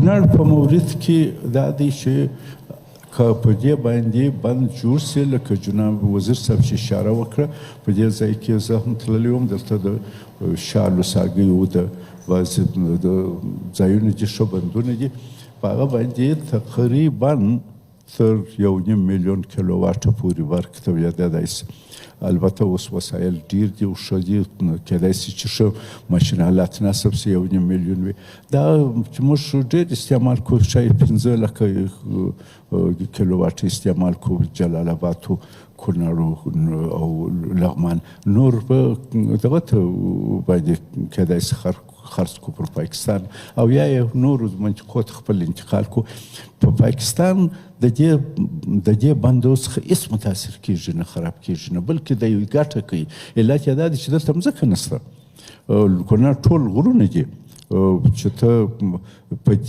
کونړ په مورد کې دا دی چې که په دې باندې بند جوړ سي لکه جناب وزیر صاحب چې اشاره وکړه په دې ځای کې زه هم تللی وم دلته د شالو ساګیو د ځایونه دي ښه بندونه دي په هغه باندې تقریبا تر 1.5 میلیون کیلو واټه پورې برق تولیدېدای سي. البته اوس وسایل ډیر دي او ښه دي کیدای سي چې ښه ماشین حالات نصب سي 1.5 میلیون وي. دا چې موږ ډېر استعمال کوو شاید 15 لکه کیلو واټ استعمال کوو جلال آباد و کونړ او لغمان. نور به دغه ته باندې کیدای سي خرڅ کو پر پاکستان او یا یې نورو منطقو ته خپل انتقال کو. په پاکستان د دې بندو څخه هېڅ متاثر کېږي نه خراب کېږي نه بلکې د یوې ګټه کوي. علت یې دا دی چې دلته مځکه نشته. کونړ ټول غرونه دي چې ته په